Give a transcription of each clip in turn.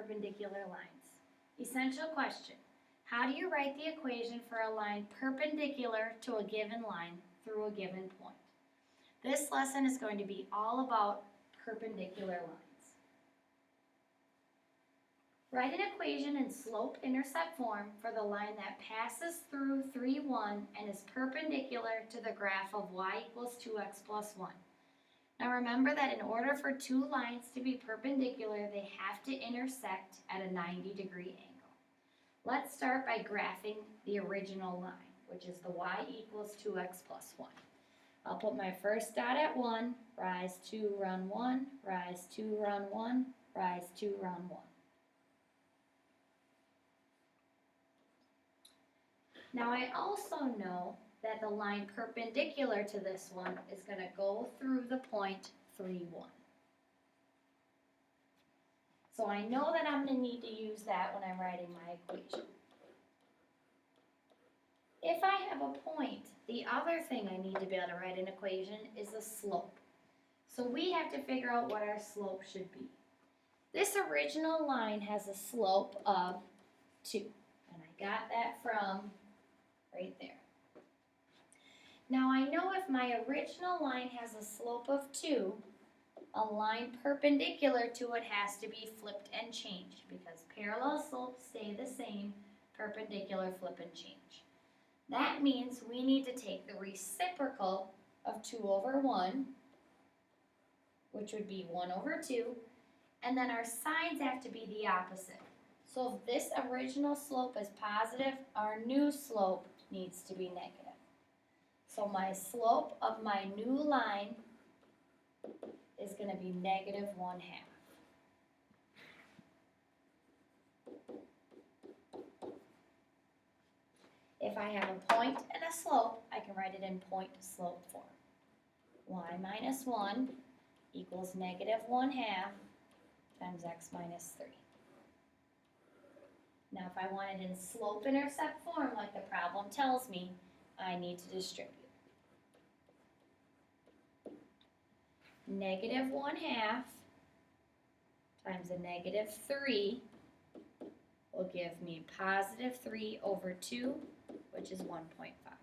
perpendicular lines. Essential question. How do you write the equation for a line perpendicular to a given line through a given point? This lesson is going to be all about perpendicular lines. Write an equation in slope-intercept form for the line that passes through 3, 1 and is perpendicular to the graph of y equals 2x plus 1. Now remember that in order for two lines to be perpendicular, they have to intersect at a 90-degree angle. Let's start by graphing the original line, which is the y equals 2x plus 1. I'll put my first dot at 1, rise 2, run 1, rise 2, run 1, rise 2, run 1. Now I also know that the line perpendicular to this one is going to go through the point 3, 1. So I know that I'm going to need to use that when I'm writing my equation. If I have a point, the other thing I need to be able to write an equation is a slope. So we have to figure out what our slope should be. This original line has a slope of 2, and I got that from right there. Now I know if my original line has a slope of 2, a line perpendicular to it has to be flipped and changed because parallel slopes stay the same, perpendicular flip and change. That means we need to take the reciprocal of 2 over 1, which would be 1 over 2, and then our signs have to be the opposite. So if this original slope is positive, our new slope needs to be negative. So my slope of my new line is going to be negative 1/2. If I have a point and a slope, I can write it in point-slope form. Y minus 1 equals negative 1/2 times x minus 3. Now if I want it in slope-intercept form, like the problem tells me, I need to distribute. Negative 1/2 times a negative 3 will give me positive 3 over 2, which is 1.5.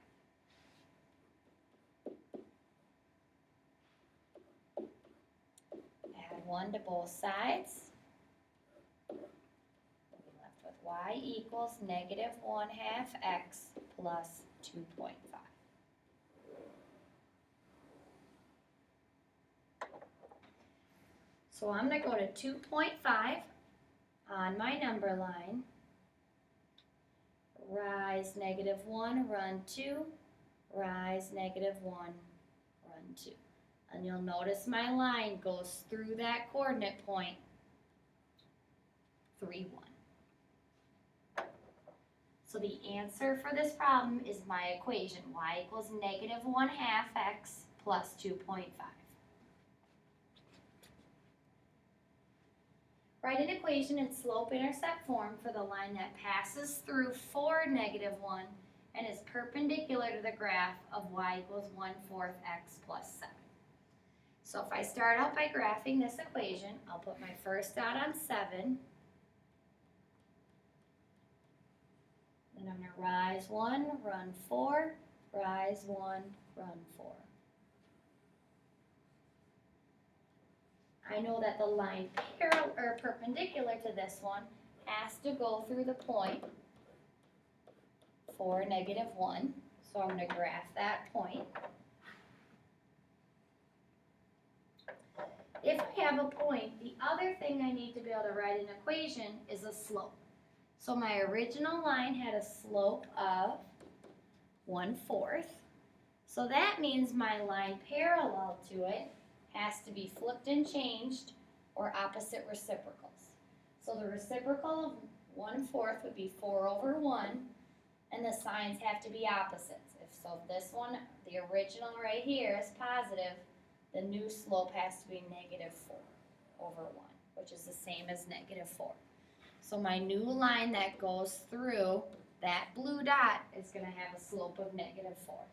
Add 1 to both sides. We'll be left with y equals negative 1/2 x plus 2.5. So I'm going to go to 2.5 on my number line. Rise negative 1, run 2, rise negative 1, run 2. And you'll notice my line goes through that coordinate point, 3, 1. So the answer for this problem is my equation, y equals negative 1/2 x plus 2.5. Write an equation in slope-intercept form for the line that passes through 4, negative 1 and is perpendicular to the graph of y equals 1/4 x plus 7. So if I start out by graphing this equation, I'll put my first dot on 7. Then I'm going to rise 1, run 4, rise 1, run 4. I know that the line perpendicular to this one has to go through the point 4, negative 1. So I'm going to graph that point. If I have a point, the other thing I need to be able to write an equation is a slope. So my original line had a slope of 1/4. So that means my line parallel to it has to be flipped and changed or opposite reciprocals. So the reciprocal of 1/4 would be 4 over 1, and the signs have to be opposites. If this one, the original right here is positive, the new slope has to be negative 4 over 1, which is the same as negative 4. So my new line that goes through that blue dot is going to have a slope of negative 4.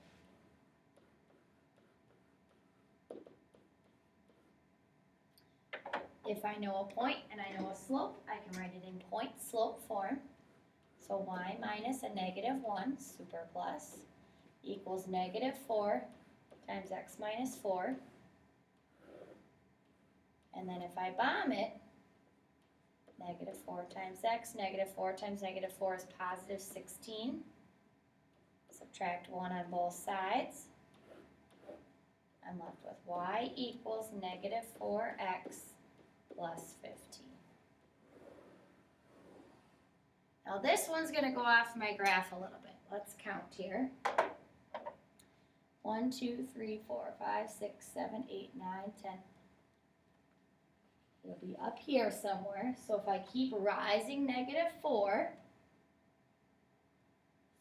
If I know a point and I know a slope, I can write it point slope form. So y minus a negative 1 superplus equals negative 4 times x minus 4. And then if I bomb it, negative 4 times x, negative 4 times negative 4 is positive 16. Subtract 1 on both sides. I'm left with y equals negative 4x plus 15. Now this one's going to go off my graph a little bit. Let's count here. 1, 2, 3, 4, 5, 6, 7, 8, 9, 10. It'll be up here somewhere. So if I keep rising negative 4,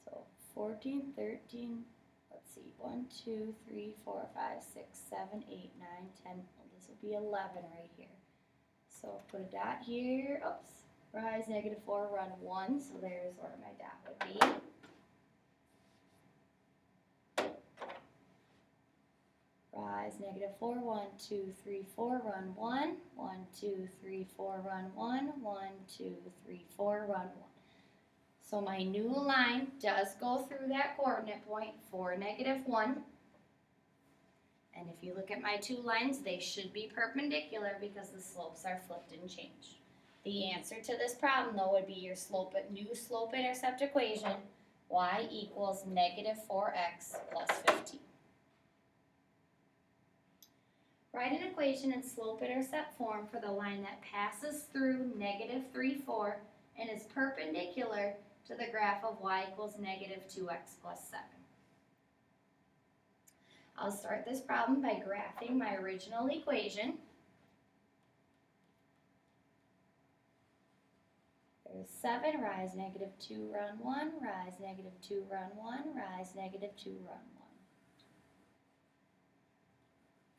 so 14, 13, let's see, 1, 2, 3, 4, 5, 6, 7, 8, 9, 10. Well, this will be 11 right here. So put a dot here. Oops. Rise negative 4, run 1. So there's where my dot would be. Rise negative 4, 1, 2, 3, 4, run 1. 1, 2, 3, 4, run 1. 1, 2, 3, 4, run 1. So my new line does go through that coordinate point for negative 1. And if you look at my two lines, they should be perpendicular because the slopes are flipped and changed. The answer to this problem, though, would be your new slope-intercept equation, y equals negative 4x plus 15. Write an equation in slope-intercept form for the line that passes through negative 3, 4 and is perpendicular to the graph of y equals negative 2x plus 7. I'll start this problem by graphing my original equation. There's 7, rise negative 2, run 1, rise negative 2, run 1, rise negative 2, run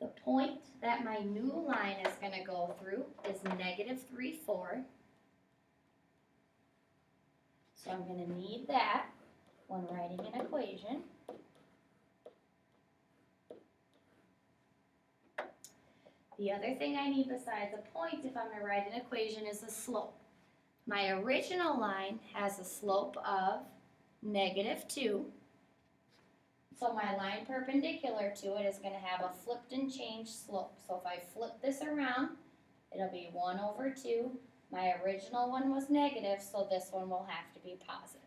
1. The point that my new line is going to go through is negative 3, 4. So I'm going to need that when writing an equation. The other thing I need besides a point if I'm going to write an equation is a slope. My original line has a slope of negative 2. So my line perpendicular to it is going to have a flipped and changed slope. So if I flip this around, it'll be 1 over 2. My original one was negative, so this one will have to be positive.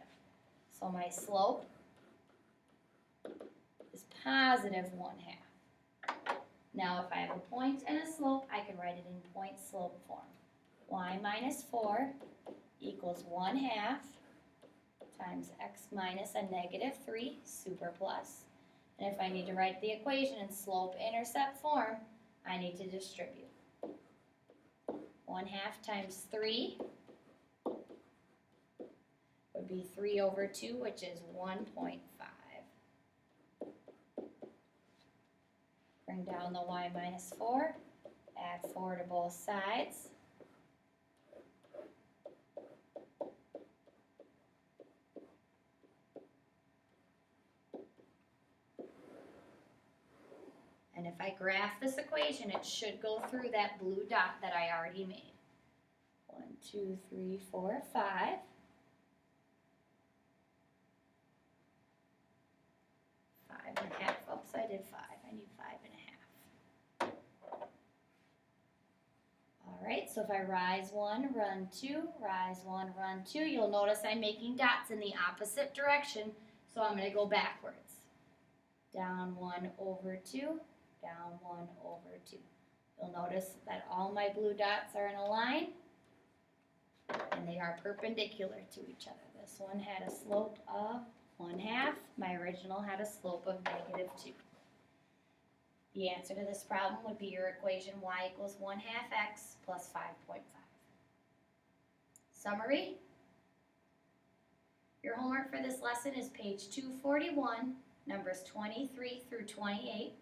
So my slope is positive 1/2. Now if I have a point and a slope, I can write it in point-slope form. Y minus 4 equals 1/2 times x minus a negative 3 superplus. And if I need to write the equation in slope-intercept form, I need to distribute. 1/2 times 3 would be 3 over 2, which is 1.5. Bring down the y minus 4, add 4 to both sides. And if I graph this equation, it should go through that blue dot that I already made. 1, 2, 3, 4, 5. 5.5. Oops, I did 5. I need 5.5. All right, so if I rise 1, run 2, rise 1, run 2, you'll notice I'm making dots in the opposite direction, so I'm going to go backwards. Down 1 over 2, down 1 over 2. You'll notice that all my blue dots are in a line, and they are perpendicular to each other. This one had a slope of 1/2. My original had a slope of negative 2. The answer to this problem would be your equation y equals 1/2 x plus 5.5. Summary. Your homework for this lesson is page 241, numbers 23 through 28.